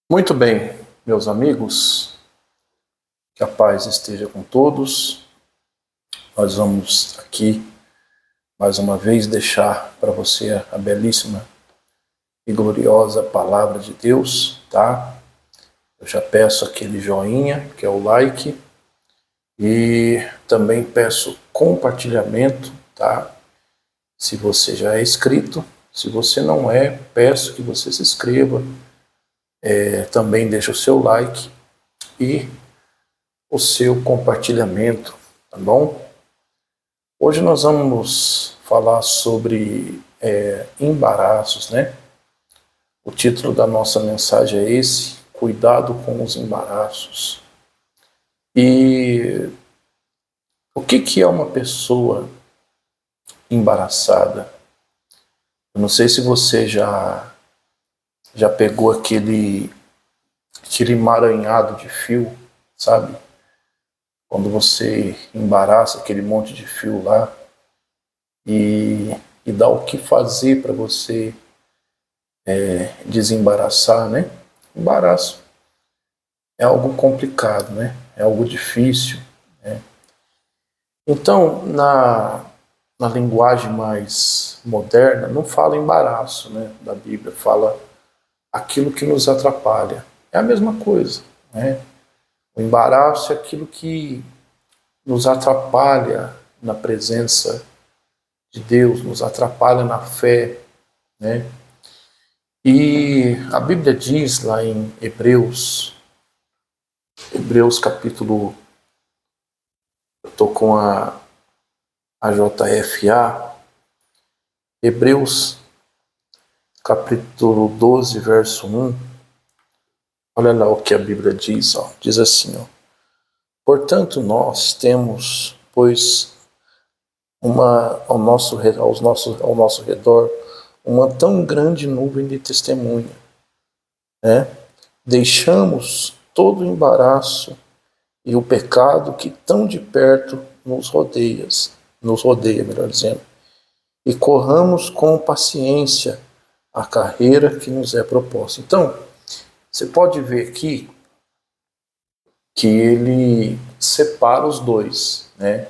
Muito bem, meus amigos, que a paz esteja com todos. Nós vamos aqui, mais uma vez, deixar para você a belíssima e gloriosa palavra de Deus, tá? Eu já peço aquele joinha, que é o like, e também peço compartilhamento, tá? Se você já é inscrito, se você não é, peço que você se inscreva, também deixe o seu like e o seu compartilhamento, tá bom? Hoje nós vamos falar sobre embaraços, né? O título da nossa mensagem é esse: Cuidado com os embaraços. E o que é uma pessoa embaraçada? Eu não sei se você já pegou aquele emaranhado de fio, sabe? Quando você embaraça aquele monte de fio lá e dá o que fazer para você desembaraçar, né? Embaraço é algo complicado, né? É algo difícil, né? Então, na linguagem mais moderna, não fala embaraço, né? Da Bíblia, fala aquilo que nos atrapalha. É a mesma coisa, né? O embaraço é aquilo que nos atrapalha na presença de Deus, nos atrapalha na fé, né? E a Bíblia diz lá em Hebreus capítulo, eu estou com a JFA, Hebreus capítulo 12, verso 1, olha lá o que a Bíblia diz, ó, diz assim, ó: portanto nós temos, pois, ao nosso redor, uma tão grande nuvem de testemunha, né? Deixamos todo o embaraço e o pecado que tão de perto nos rodeia, melhor dizendo, e corramos com paciência a carreira que nos é proposta. Então, você pode ver aqui que ele separa os dois, né?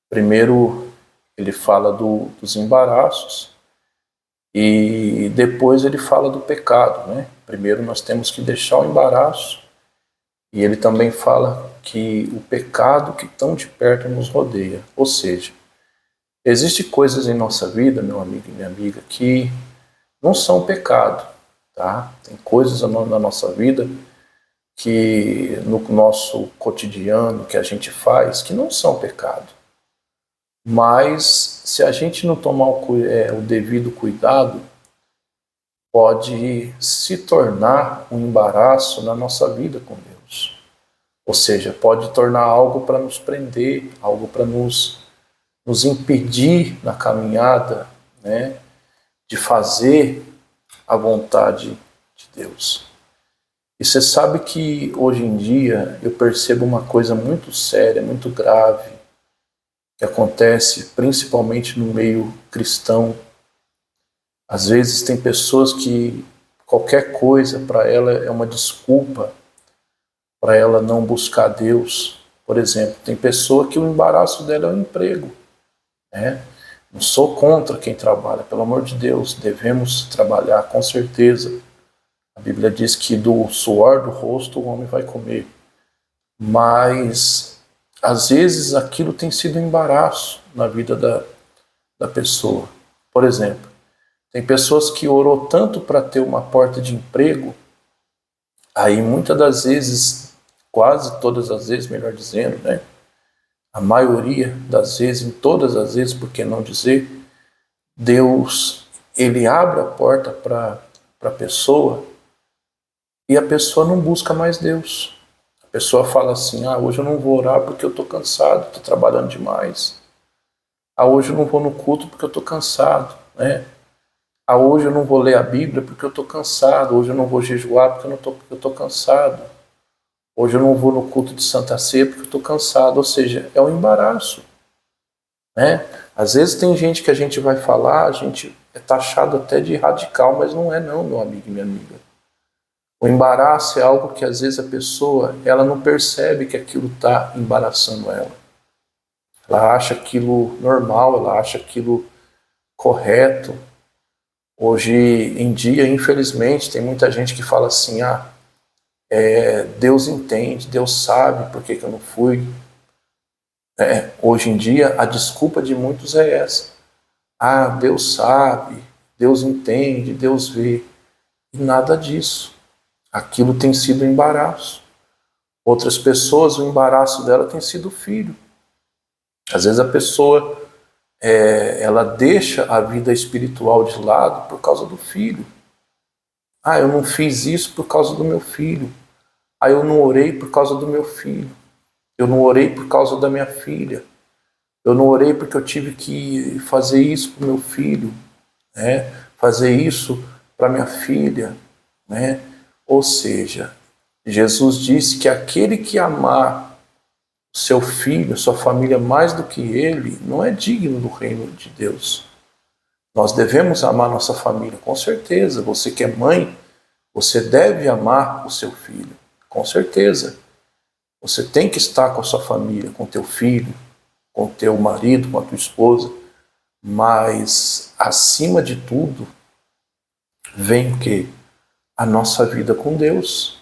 Primeiro ele fala dos embaraços e depois ele fala do pecado, né? Primeiro nós temos que deixar o embaraço e ele também fala que o pecado que tão de perto nos rodeia. Ou seja, existem coisas em nossa vida, meu amigo e minha amiga, que não são pecado, tá? Tem coisas na nossa vida que no nosso cotidiano que a gente faz que não são pecado. Mas se a gente não tomar o devido cuidado, pode se tornar um embaraço na nossa vida com Deus. Ou seja, pode tornar algo para nos prender, algo para nos impedir na caminhada, né, de fazer a vontade de Deus. E você sabe que hoje em dia eu percebo uma coisa muito séria, muito grave, que acontece principalmente no meio cristão. Às vezes tem pessoas que qualquer coisa para ela é uma desculpa para ela não buscar Deus. Por exemplo, tem pessoa que o embaraço dela é o emprego, né? Não sou contra quem trabalha, pelo amor de Deus, devemos trabalhar com certeza. A Bíblia diz que do suor do rosto o homem vai comer. Mas, às vezes, aquilo tem sido um embaraço na vida da pessoa. Por exemplo, tem pessoas que orou tanto para ter uma porta de emprego, aí muitas das vezes, quase todas as vezes, melhor dizendo, né? A maioria das vezes, em todas as vezes, por que não dizer, Deus, ele abre a porta para a pessoa e a pessoa não busca mais Deus. A pessoa fala assim, hoje eu não vou orar porque eu estou cansado, estou trabalhando demais. Hoje eu não vou no culto porque eu estou cansado, né? Hoje eu não vou ler a Bíblia porque eu estou cansado. Hoje eu não vou jejuar porque eu estou cansado. Hoje eu não vou no culto de Santa Ceia porque eu estou cansado. Ou seja, é um embaraço, né? Às vezes tem gente que a gente vai falar, a gente é taxado até de radical, mas não é não, meu amigo e minha amiga. O embaraço é algo que às vezes a pessoa ela não percebe que aquilo está embaraçando ela. Ela acha aquilo normal, ela acha aquilo correto. Hoje em dia, infelizmente, tem muita gente que fala assim, Deus entende, Deus sabe por que eu não fui. Hoje em dia, a desculpa de muitos é essa. Deus sabe, Deus entende, Deus vê. E nada disso. Aquilo tem sido embaraço. Outras pessoas, o embaraço dela tem sido o filho. Às vezes a pessoa ela deixa a vida espiritual de lado por causa do filho. Eu não fiz isso por causa do meu filho. Eu não orei por causa do meu filho. Eu não orei por causa da minha filha. Eu não orei porque eu tive que fazer isso para o meu filho, né? Fazer isso para minha filha, né? Ou seja, Jesus disse que aquele que amar seu filho, sua família mais do que ele, não é digno do reino de Deus. Nós devemos amar nossa família, com certeza. Você que é mãe, você deve amar o seu filho, com certeza. Você tem que estar com a sua família, com o teu filho, com o teu marido, com a tua esposa, mas acima de tudo vem o quê? A nossa vida com Deus,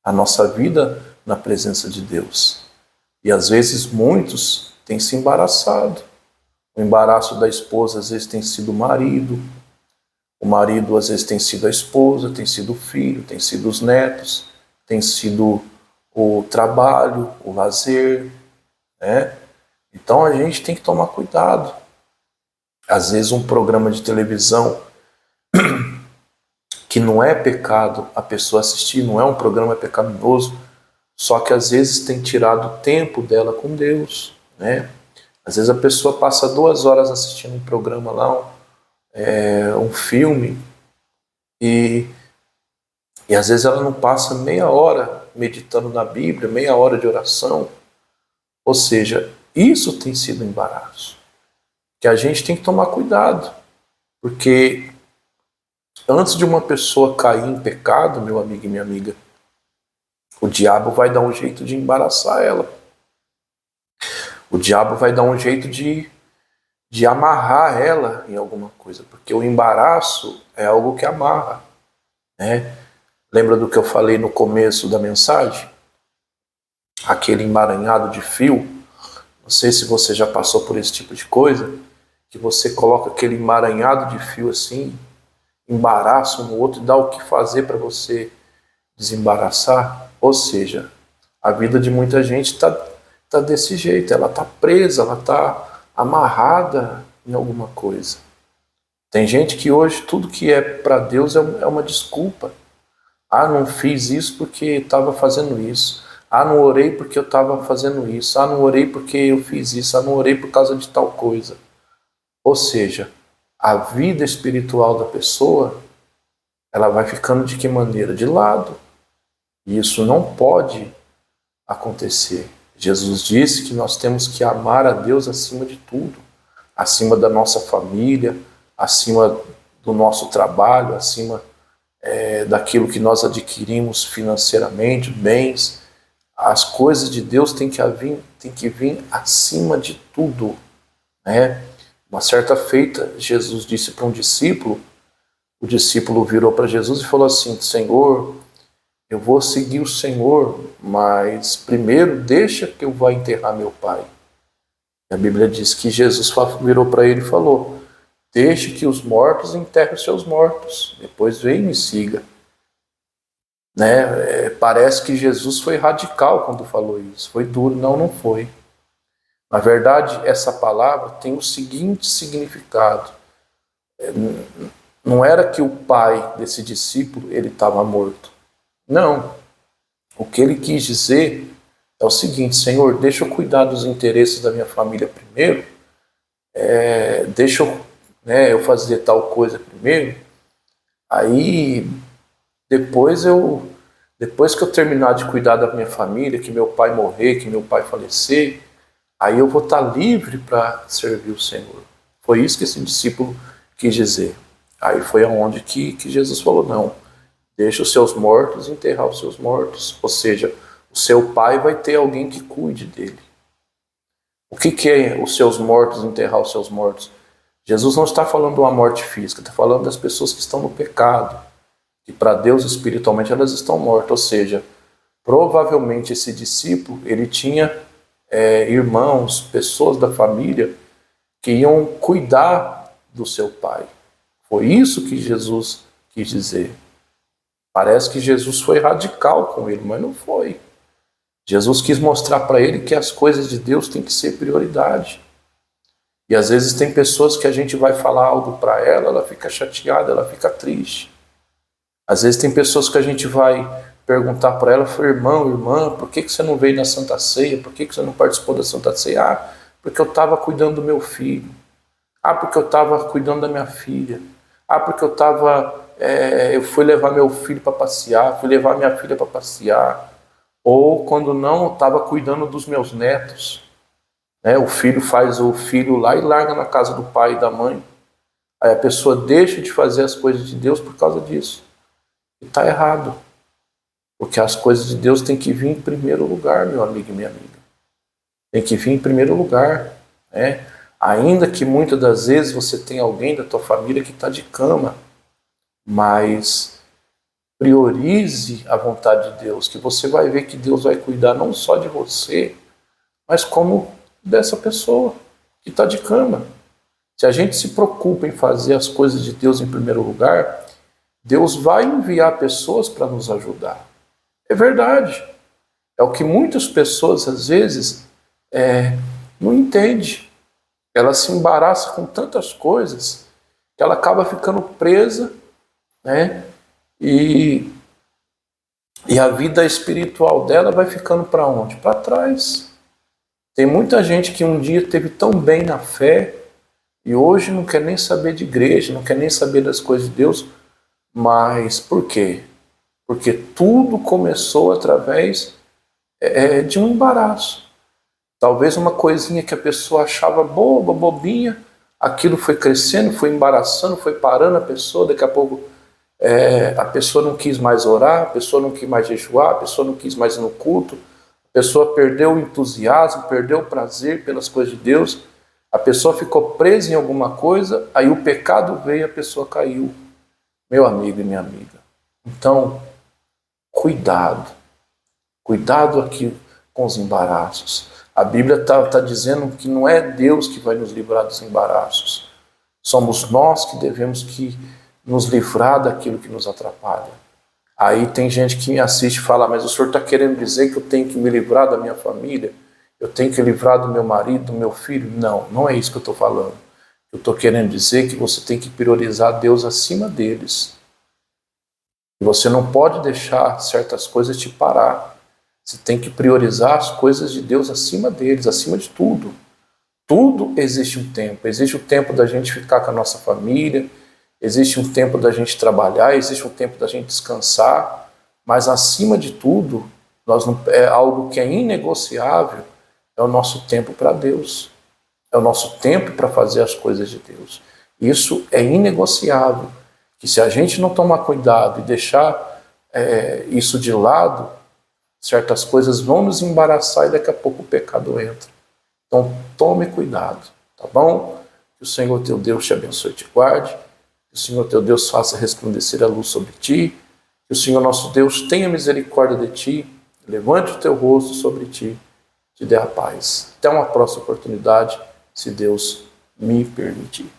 a nossa vida na presença de Deus. E às vezes muitos têm se embaraçado. O embaraço da esposa às vezes tem sido o marido às vezes tem sido a esposa, tem sido o filho, tem sido os netos, tem sido o trabalho, o lazer, né? Então a gente tem que tomar cuidado. Às vezes um programa de televisão que não é pecado a pessoa assistir, não é um programa pecaminoso, só que às vezes tem tirado o tempo dela com Deus, né? Às vezes a pessoa passa 2 horas assistindo um programa lá, um filme, e às vezes ela não passa meia hora meditando na Bíblia, meia hora de oração. Ou seja, isso tem sido um embaraço, que a gente tem que tomar cuidado, porque antes de uma pessoa cair em pecado, meu amigo e minha amiga, o diabo vai dar um jeito de embaraçar ela. O diabo vai dar um jeito de amarrar ela em alguma coisa, porque o embaraço é algo que amarra, né? Lembra do que eu falei no começo da mensagem? Aquele emaranhado de fio. Não sei se você já passou por esse tipo de coisa, que você coloca aquele emaranhado de fio assim, embaraça um no outro e dá o que fazer para você desembaraçar. Ou seja, a vida de muita gente tá desse jeito, ela está presa, ela está amarrada em alguma coisa. Tem gente que hoje tudo que é para Deus é uma desculpa. Não fiz isso porque estava fazendo isso. Não orei porque eu estava fazendo isso. Não orei porque eu fiz isso. Não orei por causa de tal coisa. Ou seja, a vida espiritual da pessoa, ela vai ficando de que maneira? De lado. E isso não pode acontecer. Jesus disse que nós temos que amar a Deus acima de tudo. Acima da nossa família, acima do nosso trabalho, acima daquilo que nós adquirimos financeiramente, bens. As coisas de Deus têm que vir acima de tudo, né? Uma certa feita, Jesus disse para um discípulo, o discípulo virou para Jesus e falou assim: Senhor, eu vou seguir o Senhor, mas primeiro deixa que eu vá enterrar meu pai. E a Bíblia diz que Jesus virou para ele e falou: deixe que os mortos enterrem os seus mortos, depois vem e me siga. Né? Parece que Jesus foi radical quando falou isso, foi duro. Não foi. Na verdade, essa palavra tem o seguinte significado: não era que o pai desse discípulo ele estava morto. Não. O que ele quis dizer é o seguinte: Senhor, deixa eu cuidar dos interesses da minha família primeiro, deixa eu fazer tal coisa primeiro, aí depois que eu terminar de cuidar da minha família, que meu pai morrer, que meu pai falecer, aí eu vou estar livre para servir o Senhor. Foi isso que esse discípulo quis dizer. Aí foi aonde que Jesus falou: não, Deixa os seus mortos enterrar os seus mortos. Ou seja, o seu pai vai ter alguém que cuide dele. O que é os seus mortos enterrar os seus mortos? Jesus não está falando de uma morte física, está falando das pessoas que estão no pecado, que para Deus espiritualmente elas estão mortas. Ou seja, provavelmente esse discípulo, ele tinha irmãos, pessoas da família que iam cuidar do seu pai. Foi isso que Jesus quis dizer. Parece que Jesus foi radical com ele, mas não foi. Jesus quis mostrar para ele que as coisas de Deus têm que ser prioridade. E às vezes tem pessoas que a gente vai falar algo para ela, ela fica chateada, ela fica triste. Às vezes tem pessoas que a gente vai perguntar para ela, irmão, irmã, por que você não veio na Santa Ceia? Por que você não participou da Santa Ceia? Ah, porque eu estava cuidando do meu filho. Ah, porque eu estava cuidando da minha filha. Ah, porque eu fui levar meu filho para passear, fui levar minha filha para passear. Ou quando não, eu estava cuidando dos meus netos. O filho faz o filho lá e larga na casa do pai e da mãe. Aí a pessoa deixa de fazer as coisas de Deus por causa disso. E está errado. Porque as coisas de Deus têm que vir em primeiro lugar, meu amigo e minha amiga. Tem que vir em primeiro lugar. Ainda que muitas das vezes você tenha alguém da tua família que está de cama, mas priorize a vontade de Deus, que você vai ver que Deus vai cuidar não só de você, mas como dessa pessoa que está de cama. Se a gente se preocupa em fazer as coisas de Deus em primeiro lugar, Deus vai enviar pessoas para nos ajudar. É verdade. É o que muitas pessoas, às vezes, não entendem. Ela se embaraça com tantas coisas que ela acaba ficando presa, e a vida espiritual dela vai ficando para onde? Para trás. Tem muita gente que um dia esteve tão bem na fé e hoje não quer nem saber de igreja, não quer nem saber das coisas de Deus. Mas por quê? Porque tudo começou através de um embaraço. Talvez uma coisinha que a pessoa achava boba, bobinha, aquilo foi crescendo, foi embaraçando, foi parando a pessoa, daqui a pouco a pessoa não quis mais orar, a pessoa não quis mais jejuar, a pessoa não quis mais ir no culto, a pessoa perdeu o entusiasmo, perdeu o prazer pelas coisas de Deus, a pessoa ficou presa em alguma coisa, aí o pecado veio e a pessoa caiu. Meu amigo e minha amiga. Então, cuidado aqui com os embaraços. A Bíblia está dizendo que não é Deus que vai nos livrar dos embaraços. Somos nós que devemos que nos livrar daquilo que nos atrapalha. Aí tem gente que me assiste e fala, mas o senhor está querendo dizer que eu tenho que me livrar da minha família? Eu tenho que livrar do meu marido, do meu filho? Não, não é isso que eu estou falando. Eu estou querendo dizer que você tem que priorizar Deus acima deles. Você não pode deixar certas coisas te parar. Você tem que priorizar as coisas de Deus acima deles, acima de tudo. Tudo existe um tempo. Existe o tempo da gente ficar com a nossa família, existe um tempo da gente trabalhar, existe um tempo da gente descansar, mas acima de tudo, é algo que é inegociável, é o nosso tempo para Deus. É o nosso tempo para fazer as coisas de Deus. Isso é inegociável. Que se a gente não tomar cuidado e deixar isso de lado, certas coisas vão nos embaraçar e daqui a pouco o pecado entra. Então tome cuidado, tá bom? Que o Senhor teu Deus te abençoe e te guarde. Que o Senhor teu Deus faça resplandecer a luz sobre ti. Que o Senhor nosso Deus tenha misericórdia de ti, levante o teu rosto sobre ti, te dê a paz. Até uma próxima oportunidade, se Deus me permitir.